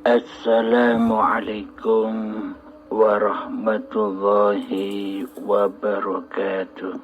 Assalamualaikum warahmatullahi wabarakatuh.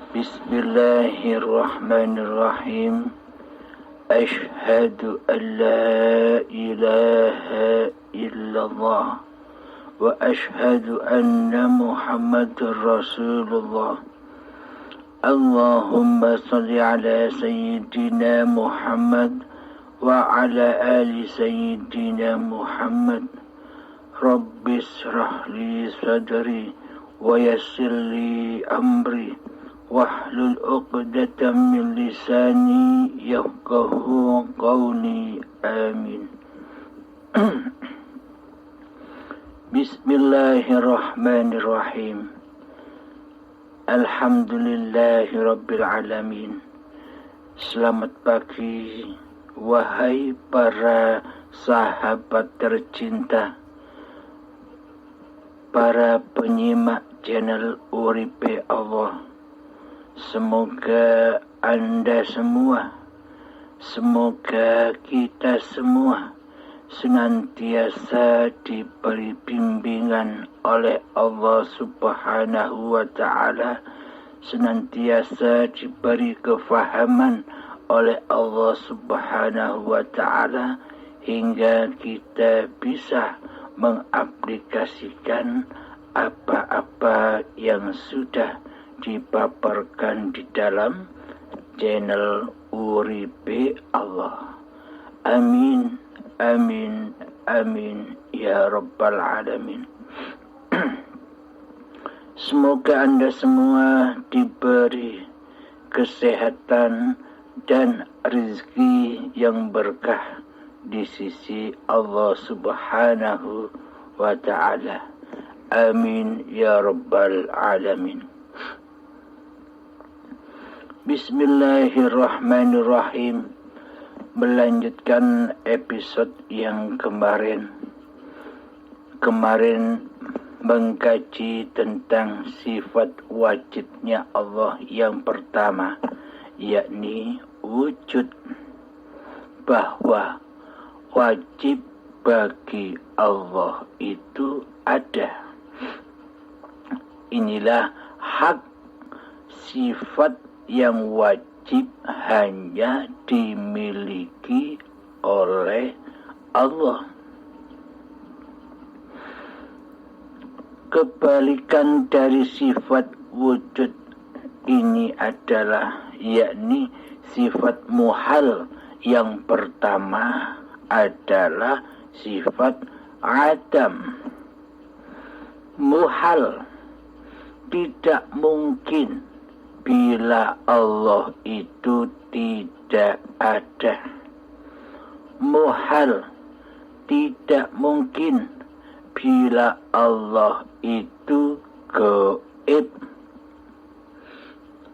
Bismillahirrahmanirrahim. Ashhadu an la ilaha illallah wa ashhadu anna Muhammadar Rasulullah. Allahumma salli ala sayyidina Muhammad wa ala ali sayyidina Muhammad. Rabbi shrah li sadri wa yassir li amri wahlul 'uqdatam min lisani yafqahu qawli. Amin. Bismillahirrahmanirrahim. Alhamdulillahi rabbil alamin. Selamat pagi, wahai para sahabat tercinta, para penyimak channel Uripe Allah. Semoga Anda semua, semoga kita semua senantiasa diberi bimbingan oleh Allah Subhanahu wa Ta'ala, senantiasa diberi kefahaman oleh Allah Subhanahu wa Ta'ala, hingga kita bisa mengaplikasikan apa-apa yang sudah dipaparkan di dalam channel Uripe Allah. Amin, amin, amin ya rabbal alamin. Semoga Anda semua diberi kesehatan dan rezeki yang berkah di sisi Allah Subhanahu wa Ta'ala. Amin ya rabbal alamin. Bismillahirrahmanirrahim. Melanjutkan episode yang kemarin mengkaji tentang sifat wajibnya Allah yang pertama, yakni wujud, bahwa wajib bagi Allah itu ada. Inilah hak sifat yang wajib hanya dimiliki oleh Allah. Kebalikan dari sifat wujud ini adalah, yakni sifat muhal. Yang pertama adalah sifat adam. Muhal, tidak mungkin bila Allah itu tidak ada. Muhal, tidak mungkin bila Allah itu gaib.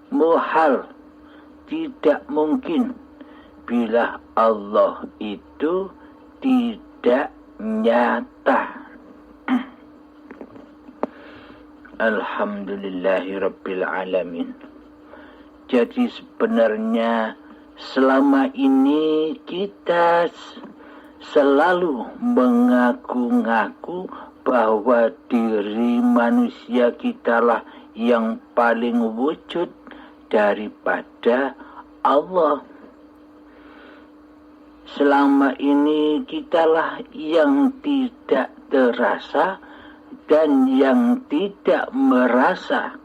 Muhal, tidak mungkin bila Allah itu tidak nyata. Alhamdulillahi rabbil alamin. Jadi sebenarnya selama ini kita selalu mengaku-ngaku bahwa diri manusia kitalah yang paling wujud daripada Allah. Selama ini kitalah yang tidak terasa dan yang tidak merasa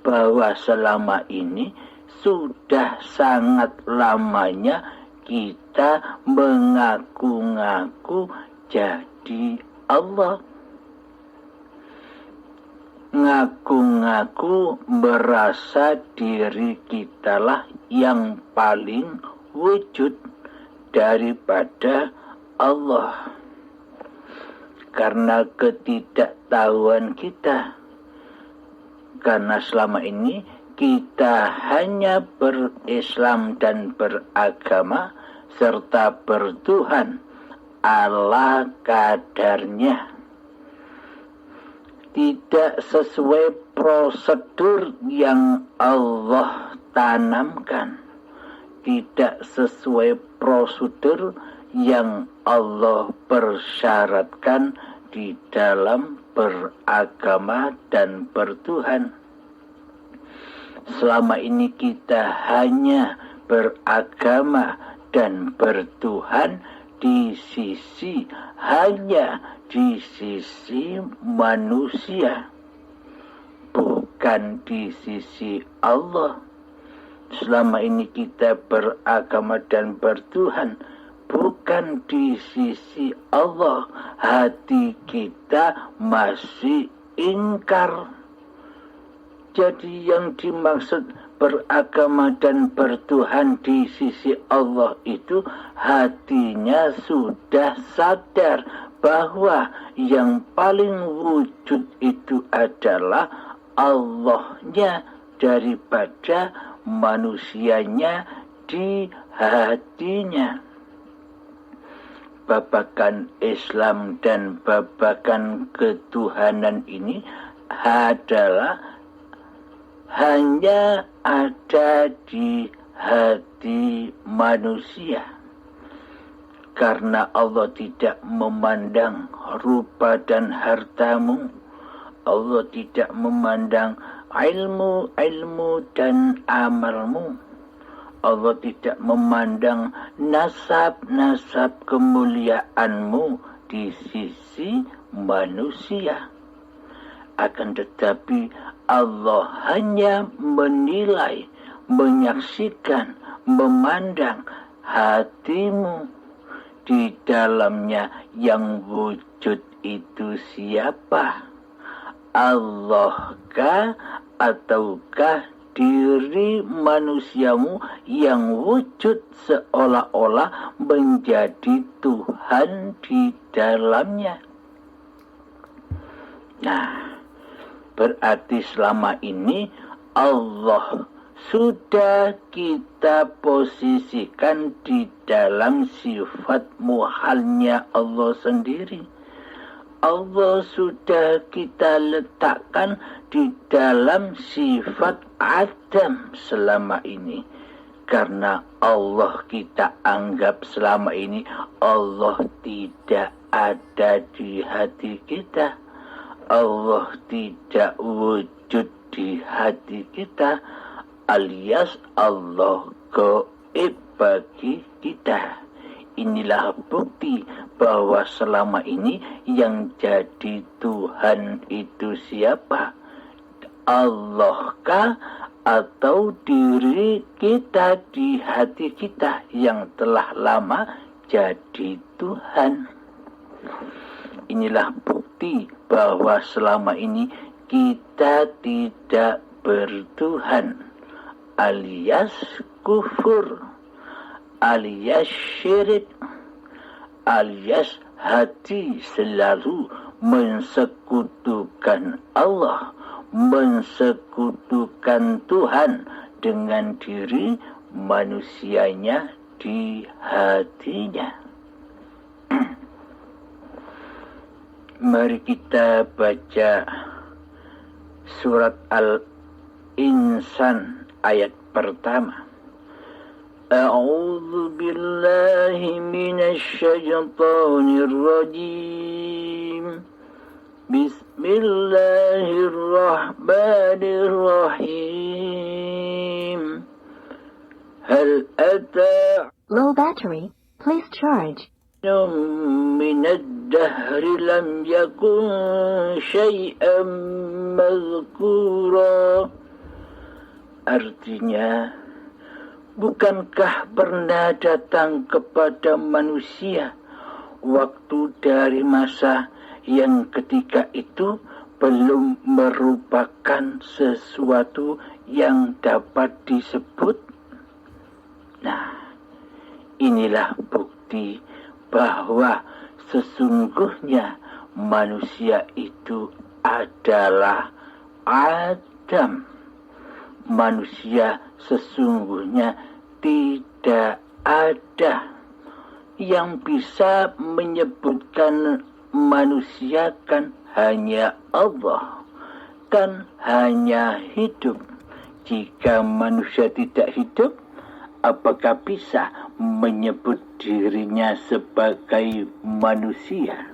bahwa selama ini sudah sangat lamanya kita mengaku-ngaku jadi Allah. Ngaku-ngaku merasa diri kitalah yang paling wujud daripada Allah. Karena ketidaktahuan kita. Karena selama ini kita hanya berislam dan beragama serta bertuhan ala kadarnya. Tidak sesuai prosedur yang Allah tanamkan. Tidak sesuai prosedur yang Allah persyaratkan di dalam beragama dan bertuhan. Selama ini kita hanya beragama dan bertuhan hanya di sisi manusia, bukan di sisi Allah. Selama ini kita beragama dan bertuhan bukan di sisi Allah. Hati kita masih ingkar. Jadi yang dimaksud beragama dan bertuhan di sisi Allah itu hatinya sudah sadar bahwa yang paling wujud itu adalah Allahnya daripada manusianya di hatinya. Babakan Islam dan babakan ketuhanan ini adalah hanya ada di hati manusia. Karena Allah tidak memandang rupa dan hartamu, Allah tidak memandang ilmu dan amalmu, Allah tidak memandang nasab kemuliaanmu di sisi manusia. Akan tetapi Allah hanya menilai, menyaksikan, memandang hatimu. Di dalamnya yang wujud itu siapa? Allah-kah ataukah diri manusiamu yang wujud seolah-olah menjadi Tuhan di dalamnya? Nah, berarti selama ini Allah sudah kita posisikan di dalam sifat muhalnya Allah sendiri. Allah sudah kita letakkan di dalam sifat Adam selama ini. Karena Allah kita anggap selama ini Allah tidak ada di hati kita. Allah tidak wujud di hati kita, alias Allah gaib bagi kita. Inilah bukti bahwa selama ini yang jadi Tuhan itu siapa? Allah-kah atau diri kita di hati kita yang telah lama jadi Tuhan? Inilah bukti bahwa selama ini kita tidak bertuhan, alias kufur, alias syirik, alias hati selalu mensekutukan Allah, mensekutukan Tuhan dengan diri manusianya di hatinya. Mari kita baca surat Al-Insan ayat pertama. A'udzu billahi minasy syaithanir rajim. Bismillahirrahmanirrahim. Hal ata Low battery, please charge. من الدهر لم يكن شيئا مذكورا. Artinya, bukankah pernah datang kepada manusia waktu dari masa yang ketika itu belum merupakan sesuatu yang dapat disebut? Nah, inilah bukti bahwa sesungguhnya manusia itu adalah Adam. Manusia sesungguhnya tidak ada. Yang bisa menyebutkan manusia kan hanya Allah, kan hanya hidup. Jika manusia tidak hidup, apakah bisa menyebut dirinya sebagai manusia.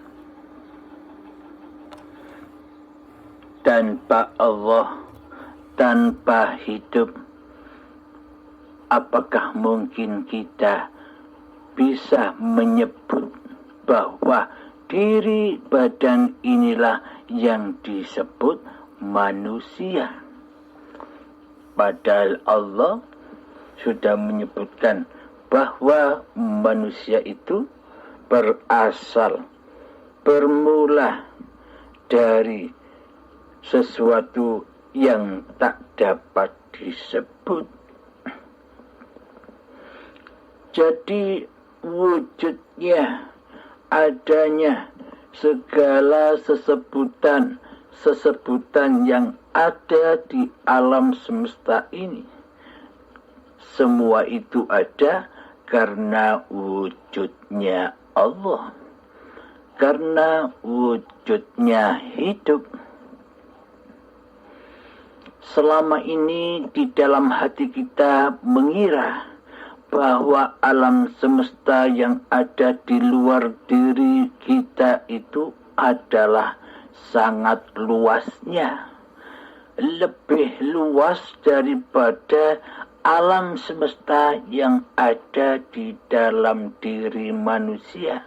Tanpa Allah, tanpa hidup, apakah mungkin kita bisa menyebut bahwa diri badan inilah yang disebut manusia? Padahal Allah sudah menyebutkan bahwa manusia itu bermula dari sesuatu yang tak dapat disebut. Jadi wujudnya, adanya segala sesebutan yang ada di alam semesta ini, semua itu ada karena wujudnya Allah, karena wujudnya hidup. Selama ini di dalam hati kita mengira bahwa alam semesta yang ada di luar diri kita itu adalah sangat luasnya, lebih luas daripada alam semesta yang ada di dalam diri manusia.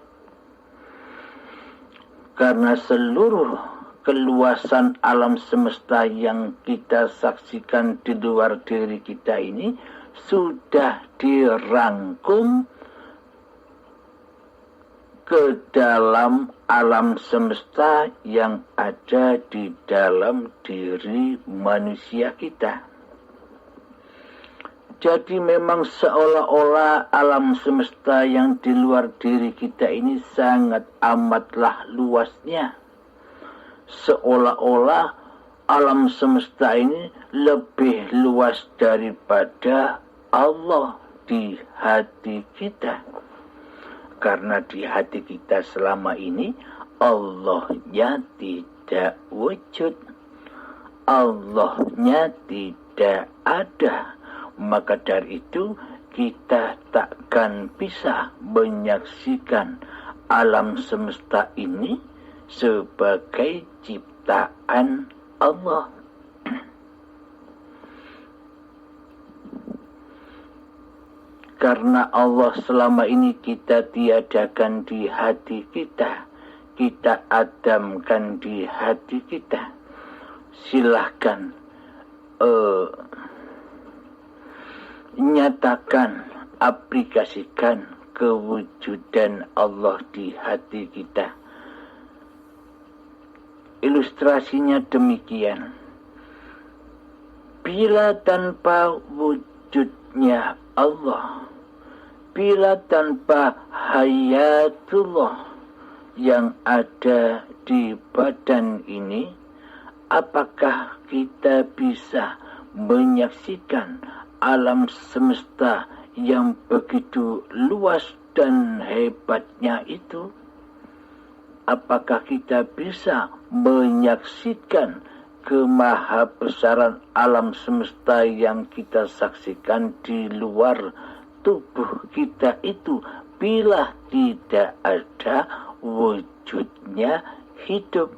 Karena seluruh keluasan alam semesta yang kita saksikan di luar diri kita ini sudah dirangkum ke dalam alam semesta yang ada di dalam diri manusia kita. Jadi memang seolah-olah alam semesta yang di luar diri kita ini sangat amatlah luasnya. Seolah-olah alam semesta ini lebih luas daripada Allah di hati kita. Karena di hati kita selama ini Allahnya tidak wujud, Allahnya tidak ada. Maka dari itu kita takkan bisa menyaksikan alam semesta ini sebagai ciptaan Allah. Karena Allah selama ini kita tiadakan di hati kita, kita adamkan di hati kita. Silahkan nyatakan, aplikasikan kewujudan Allah di hati kita. Ilustrasinya demikian. Bila tanpa wujudnya Allah, bila tanpa hayatullah yang ada di badan ini, apakah kita bisa menyaksikan alam semesta yang begitu luas dan hebatnya itu? Apakah kita bisa menyaksikan kemahabesaran alam semesta yang kita saksikan di luar tubuh kita itu bila tidak ada wujudnya hidup,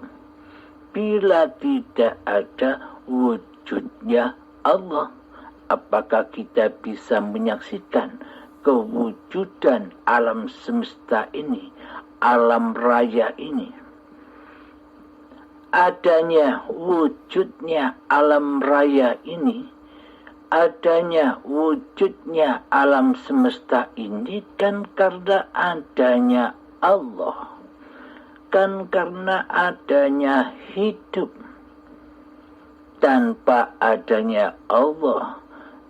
bila tidak ada wujudnya Allah? Apakah kita bisa menyaksikan kewujudan alam semesta ini, alam raya ini? Adanya wujudnya alam raya ini, adanya wujudnya alam semesta ini kan karena adanya Allah, kan karena adanya hidup. Tanpa adanya Allah,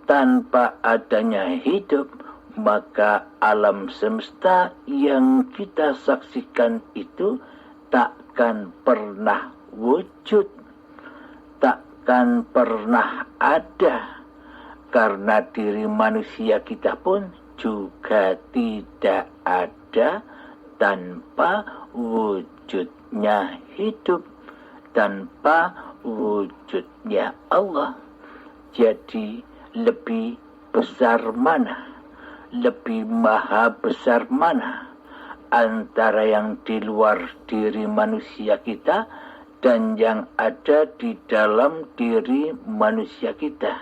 tanpa adanya hidup, maka alam semesta yang kita saksikan itu takkan pernah wujud, takkan pernah ada. Karena diri manusia kita pun juga tidak ada tanpa wujudnya hidup, tanpa wujudnya Allah. Jadi lebih besar mana, lebih maha besar mana antara yang di luar diri manusia kita dan yang ada di dalam diri manusia kita.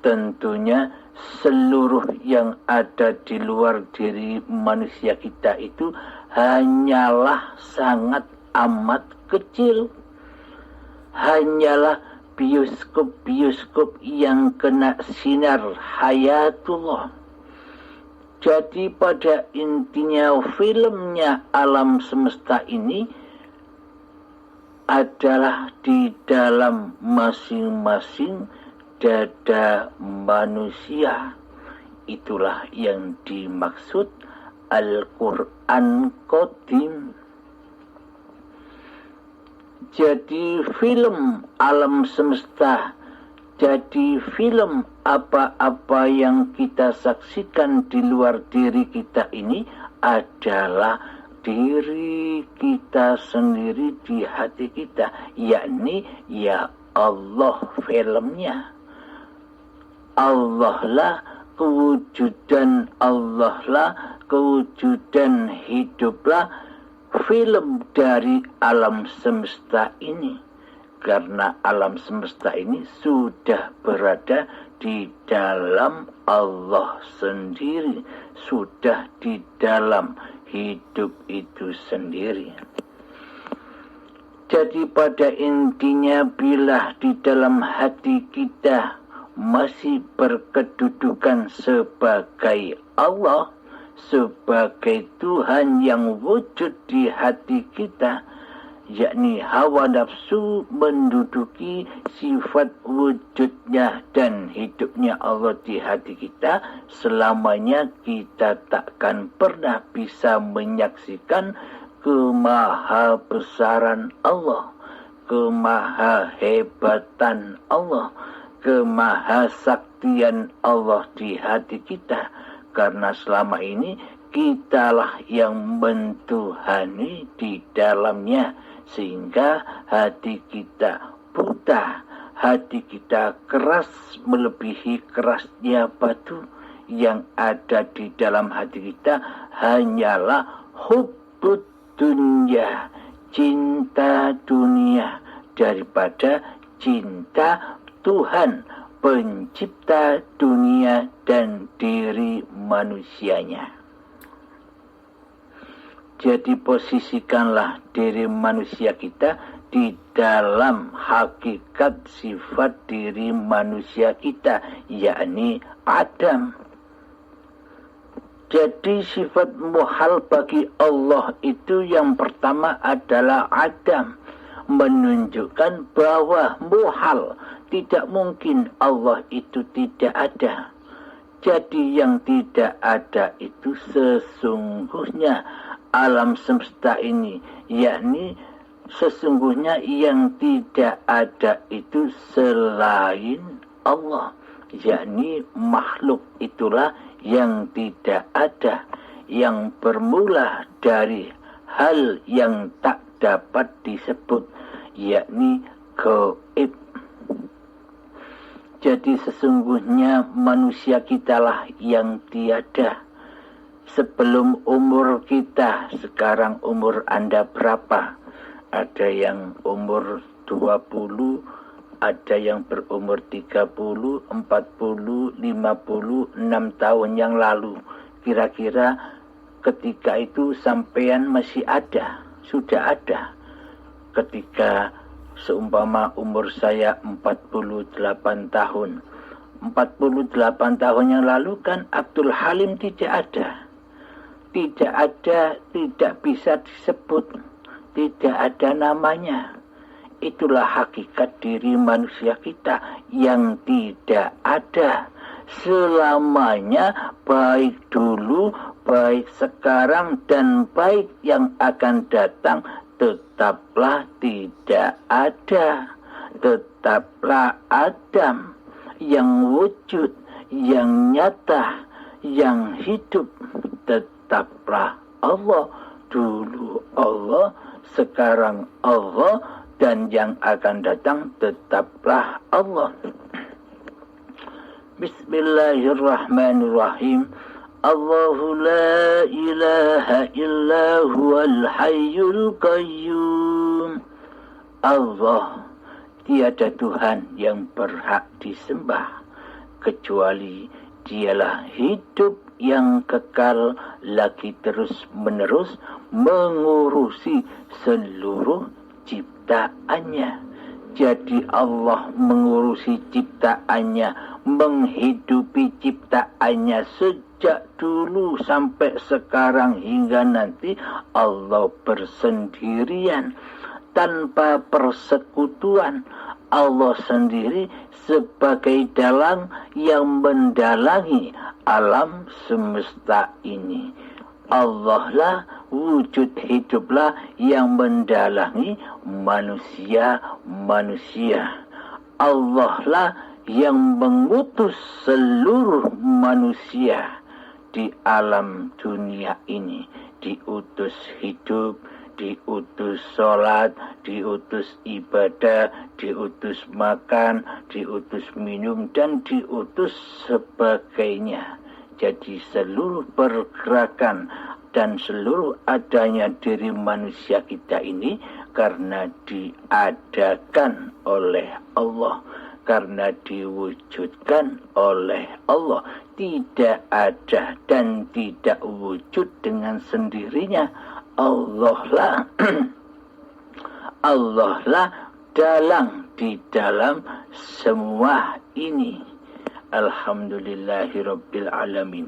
Tentunya seluruh yang ada di luar diri manusia kita itu hanyalah sangat amat kecil. Hanyalah bioskop-bioskop yang kena sinar hayatullah. Jadi pada intinya filmnya alam semesta ini adalah di dalam masing-masing dada manusia. Itulah yang dimaksud Al-Quran Qadim. Jadi film alam semesta, jadi film apa-apa yang kita saksikan di luar diri kita ini adalah diri kita sendiri di hati kita, yakni ya Allah filmnya. Allah lah kewujudan, Allah lah kewujudan hiduplah film dari alam semesta ini. Karena alam semesta ini sudah berada di dalam Allah sendiri, sudah di dalam hidup itu sendiri. Jadi pada intinya bila di dalam hati kita masih berkedudukan sebagai Allah, sebagai Tuhan yang wujud di hati kita, yakni hawa nafsu menduduki sifat wujudnya dan hidupnya Allah di hati kita, selamanya kita takkan pernah bisa menyaksikan kemahabesaran Allah, kemahahebatan Allah, kemahasaktian Allah di hati kita. Karena selama ini kitalah yang mentuhani di dalamnya, sehingga hati kita buta, hati kita keras melebihi kerasnya batu. Yang ada di dalam hati kita hanyalah hubbud dunya, cinta dunia, daripada cinta Tuhan pencipta dunia dan diri manusianya. Jadi posisikanlah diri manusia kita di dalam hakikat sifat diri manusia kita, yakni Adam. Jadi sifat muhal bagi Allah itu yang pertama adalah Adam, menunjukkan bahwa muhal, tidak mungkin Allah itu tidak ada. Jadi yang tidak ada itu sesungguhnya alam semesta ini, yakni sesungguhnya yang tidak ada itu selain Allah, yakni makhluk itulah yang tidak ada, yang bermula dari hal yang tak dapat disebut, yakni gaib. Jadi sesungguhnya manusia kitalah yang tiada. Sebelum umur kita, sekarang umur Anda berapa? Ada yang umur 20, ada yang berumur 30, 40, 50, 6 tahun yang lalu. Kira-kira ketika itu sampean masih ada, sudah ada. Ketika seumpama umur saya 48 tahun. 48 tahun yang lalu kan Abdul Halim tidak ada. Tidak ada, tidak bisa disebut. Tidak ada namanya. Itulah hakikat diri manusia kita yang tidak ada. Selamanya, baik dulu, baik sekarang, dan baik yang akan datang, tetaplah tidak ada. Tetaplah Adam yang wujud, yang nyata, yang hidup. Tetaplah Allah. Dulu Allah, sekarang Allah, dan yang akan datang tetaplah Allah. Bismillahirrahmanirrahim. Allahu la ilaha illa huwal hayyul qayyum. Allah, tiada Tuhan yang berhak disembah kecuali Dialah hidup yang kekal lagi terus menerus mengurusi seluruh ciptaannya. Jadi Allah mengurusi ciptaannya, menghidupi ciptaannya sejak dulu sampai sekarang hingga nanti. Allah bersendirian tanpa persekutuan. Allah sendiri sebagai dalang yang mendalangi alam semesta ini. Allah lah wujud hiduplah yang mendalangi manusia-manusia. Allah lah yang mengutus seluruh manusia di alam dunia ini. Diutus hidup, diutus sholat, diutus ibadah, diutus makan, diutus minum, dan diutus sebagainya. Jadi seluruh pergerakan dan seluruh adanya diri manusia kita ini karena diadakan oleh Allah, karena diwujudkan oleh Allah. Tidak ada dan tidak wujud dengan sendirinya. Allah lah dalang di dalam semua ini. Alhamdulillahirabbil alamin.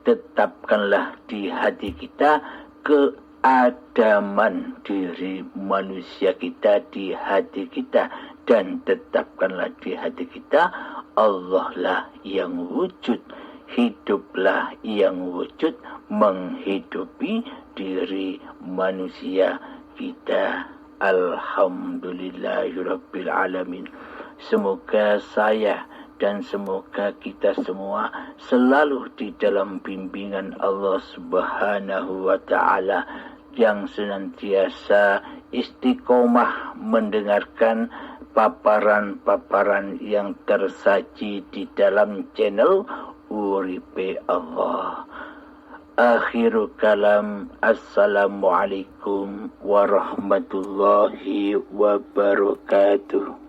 Tetapkanlah di hati kita keadaman diri manusia kita di hati kita, dan tetapkanlah di hati kita Allah lah yang wujud, hiduplah yang wujud, menghidupi diri manusia kita. Alhamdulillahirabbil alamin. Semoga saya dan semoga kita semua selalu di dalam bimbingan Allah Subhanahu wa Ta'ala, yang senantiasa istiqomah mendengarkan paparan-paparan yang tersaji di dalam channel Uripe Allah. Akhirul kalam, assalamualaikum warahmatullahi wabarakatuh.